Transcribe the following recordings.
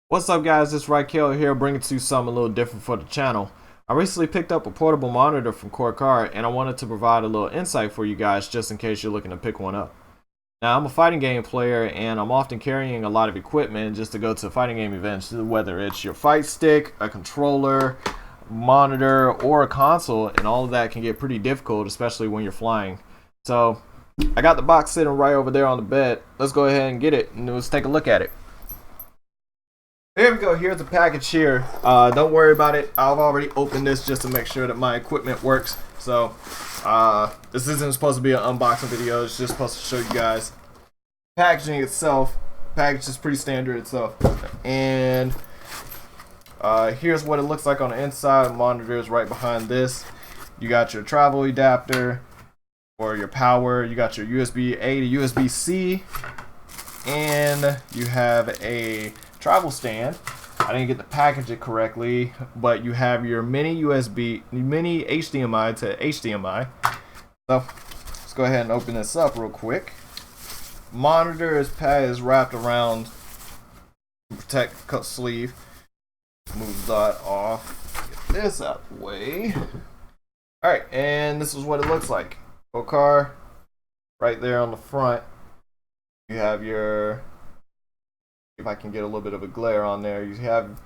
What's up guys, it's Raquel here bringing to you something a little different for the channel. I recently picked up a portable monitor from Cocar and I wanted to provide a little insight for you guys just in case you're looking to pick one up. Now I'm a fighting game player and I'm often carrying a lot of equipment just to go to fighting game events, whether it's your fight stick, a controller, monitor, or a console, and all of that can get pretty difficult, especially when you're flying. So I got the box sitting right over there on the bed. Let's go ahead and get it and let's take a look at it. There we go, here's the package here. Don't worry about it. I've already opened this just to make sure that my equipment works. So this isn't supposed to be an unboxing video, it's just supposed to show you guys. Packaging itself, package is pretty standard itself. And here's what it looks like on the inside. Monitor is right behind this. You got your travel adapter for your power. You got your USB-A to USB-C. And you have a travel stand. I didn't get to package it correctly, but you have your mini HDMI to HDMI. So let's go ahead and open this up real quick. Monitor is wrapped around the protect cut sleeve. Move that off. Get this out of the way. Alright, and this is what it looks like. Cocar right there on the front. You have your, if I can get a little bit of a glare on there, you have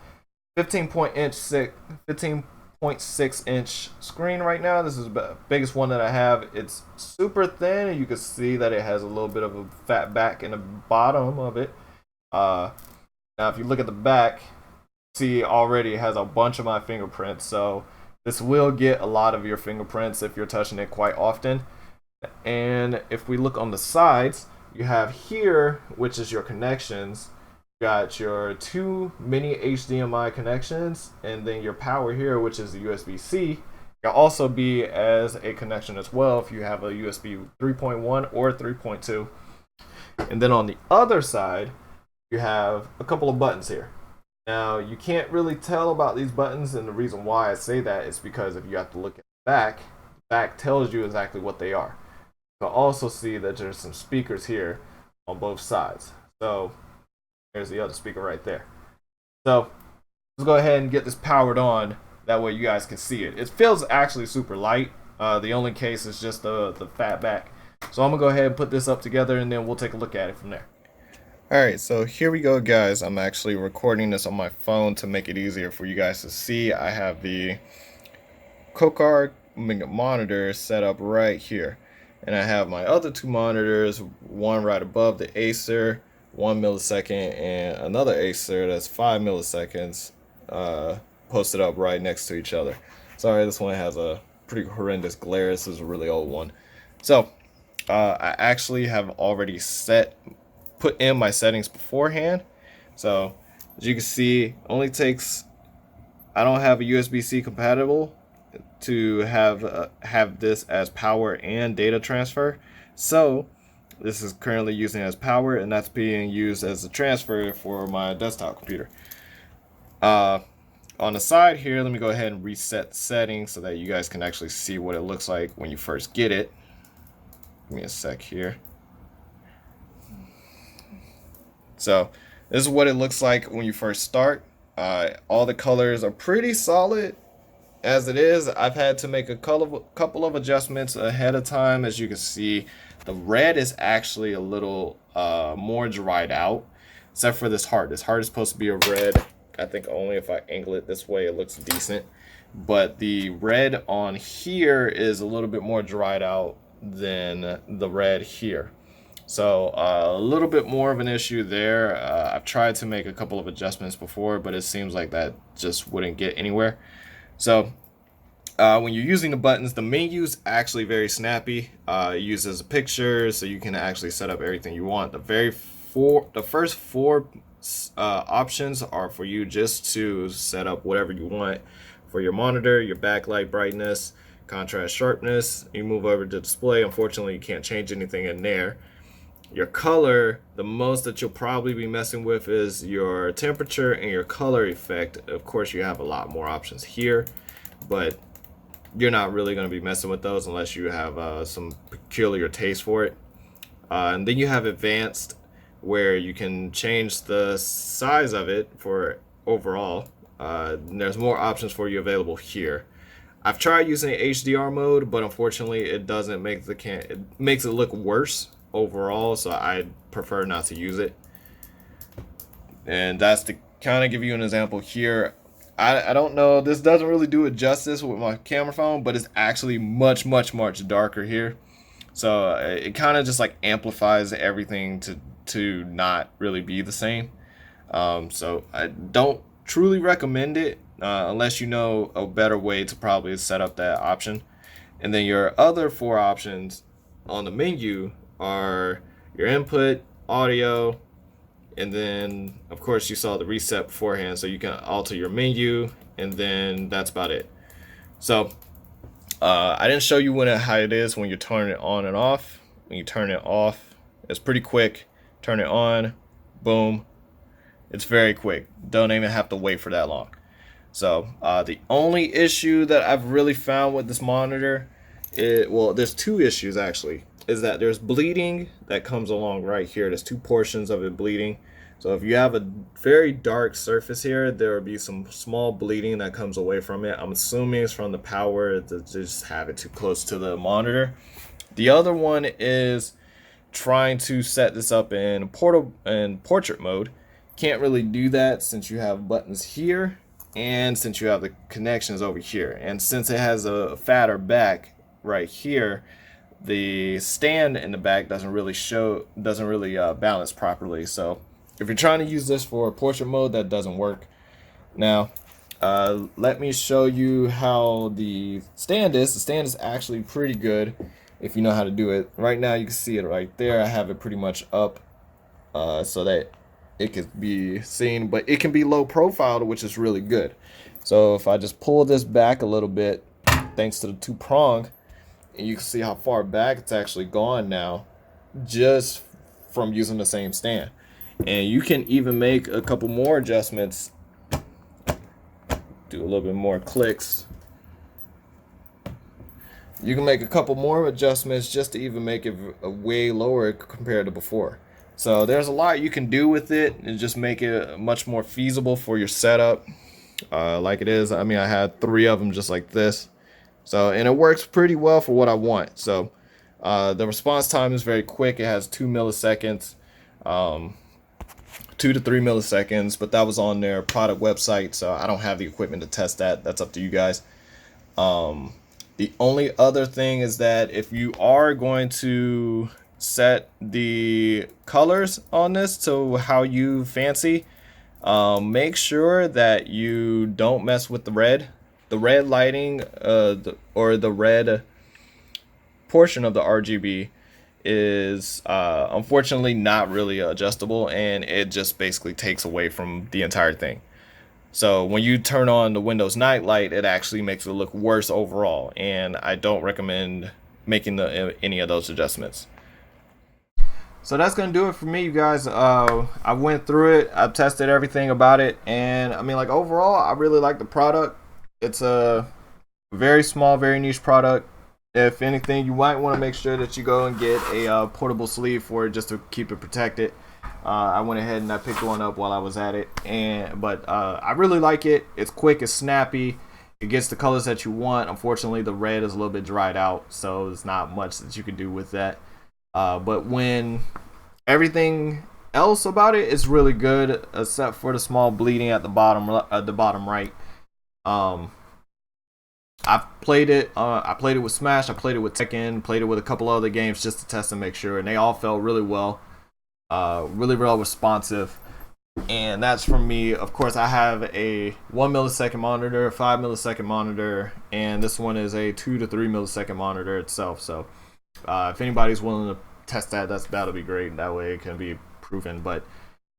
15.6 inch screen right now. This is the biggest one that I have. It's super thin and you can see that it has a little bit of a fat back in the bottom of it. Now if you look at the back, see already it has a bunch of my fingerprints, so this will get a lot of your fingerprints if you're touching it quite often. And if we look on the sides, you have here, which is your connections. You got your two mini HDMI connections, and then your power here, which is the USB-C. Can also be as a connection as well if you have a USB 3.1 or 3.2. And then on the other side, you have a couple of buttons here. Now, you can't really tell about these buttons, and the reason why I say that is because if you have to look at the back tells you exactly what they are. You can also see that there's some speakers here on both sides. So there's the other speaker right there. So let's go ahead and get this powered on. That way you guys can see it. It feels actually super light. The only case is just the fat back. So I'm gonna go ahead and put this up together and then we'll take a look at it from there. Alright, so here we go guys. I'm actually recording this on my phone to make it easier for you guys to see. I have the Cocar monitor set up right here. And I have my other two monitors, one right above the Acer, 1 millisecond, and another Acer that's 5 milliseconds posted up right next to each other. Sorry, this one has a pretty horrendous glare. This is a really old one. So I actually have already put in my settings beforehand. So as you can see, only takes, I don't have a USB-C compatible to have this as power and data transfer. So this is currently using as power, and that's being used as a transfer for my desktop computer. On the side here, let me go ahead and reset the settings so that you guys can actually see what it looks like when you first get it. Give me a sec here. So this is what it looks like when you first start. All the colors are pretty solid as it is. I've had to make a couple of adjustments ahead of time. As you can see, the red is actually a little more dried out, except for this heart. This heart is supposed to be a red. I think only if I angle it this way it looks decent. But the red on here is a little bit more dried out than the red here. So a little bit more of an issue there. I've tried to make a couple of adjustments before, but it seems like that just wouldn't get anywhere. So when you're using the buttons, the menu's actually very snappy. It uses a picture, so you can actually set up everything you want. The first four options are for you just to set up whatever you want for your monitor, your backlight brightness, contrast sharpness. You move over to display. Unfortunately, you can't change anything in there. Your color, the most that you'll probably be messing with is your temperature and your color effect. Of course, you have a lot more options here, but you're not really going to be messing with those unless you have some peculiar taste for it. And then you have advanced. where you can change the size of it for overall. There's more options for you available here. I've tried using HDR mode, but unfortunately it doesn't make it makes it look worse overall, so I prefer not to use it. And that's to kind of give you an example here. I don't know, this doesn't really do it justice with my camera phone, but it's actually much darker here. So it kind of just like amplifies everything to not really be the same. So I don't truly recommend it unless you know a better way to probably set up that option. And then your other four options on the menu are your input, audio, and then of course you saw the reset beforehand, so you can alter your menu, and then that's about it. So I didn't show you how it is when you turn it on and off. When you turn it off, it's pretty quick. Turn it on, boom, it's very quick. Don't even have to wait for that long. So the only issue that I've really found with this monitor, well, there's two issues actually, is that there's bleeding that comes along right here. There's two portions of it bleeding. So if you have a very dark surface here, there will be some small bleeding that comes away from it. I'm assuming it's from the power to just have it too close to the monitor. The other one is trying to set this up in portrait mode. Can't really do that since you have buttons here and since you have the connections over here, and since it has a fatter back right here, the stand in the back doesn't really balance properly. So if you're trying to use this for portrait mode, that doesn't work. Now let me show you how the stand is. The stand is actually pretty good if you know how to do it. Right now you can see it right there. I have it pretty much up so that it could be seen, but it can be low profile, which is really good. So if I just pull this back a little bit, thanks to the two prong, and you can see how far back it's actually gone now just from using the same stand. And you can even make a couple more adjustments, do a little bit more clicks. You can make a couple more adjustments just to even make it way lower compared to before. So there's a lot you can do with it and just make it much more feasible for your setup like it is. I mean, I had 3 of them just like this. So, and it works pretty well for what I want. So the response time is very quick. It has 2 milliseconds, 2 to 3 milliseconds, but that was on their product website, so I don't have the equipment to test that. That's up to you guys. The only other thing is that if you are going to set the colors on this to how you fancy, make sure that you don't mess with the red. The red lighting, or the red portion of the RGB is unfortunately not really adjustable, and it just basically takes away from the entire thing. So when you turn on the Windows night light, it actually makes it look worse overall, and I don't recommend making any of those adjustments. So that's gonna do it for me, you guys. I went through it, I've tested everything about it, and I mean, like, overall I really like the product. It's a very small, very niche product. If anything, you might want to make sure that you go and get a portable sleeve for it just to keep it protected. I went ahead and I picked one up while I was at it, but I really like it. It's quick, it's snappy, it gets the colors that you want. Unfortunately, the red is a little bit dried out, so there's not much that you can do with that. But when everything else about it is really good, except for the small bleeding at the bottom right. I've played it. I played it with Smash. I played it with Tekken. Played it with a couple other games just to test and make sure, and they all felt really well, really well responsive. And that's from me. Of course, I have a 1 millisecond monitor, a 5 millisecond monitor, and this one is a 2 to 3 millisecond monitor itself. So, if anybody's willing to test that, that'll be great. That way, it can be proven. But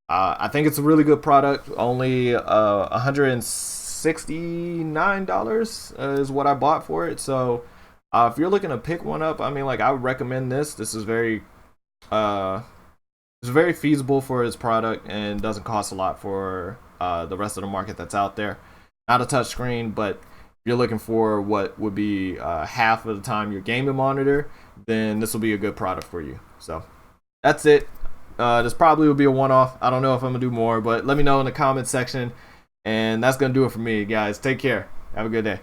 I think it's a really good product. Only $169 is what I bought for it. So if you're looking to pick one up, I mean, like, I would recommend this. This is very feasible for its product and doesn't cost a lot for the rest of the market that's out there. Not a touchscreen, but if you're looking for what would be half of the time your gaming monitor, then this will be a good product for you. So that's it. This probably will be a one-off. I don't know if I'm gonna do more, but let me know in the comment section. And that's gonna do it for me, guys. Take care. Have a good day.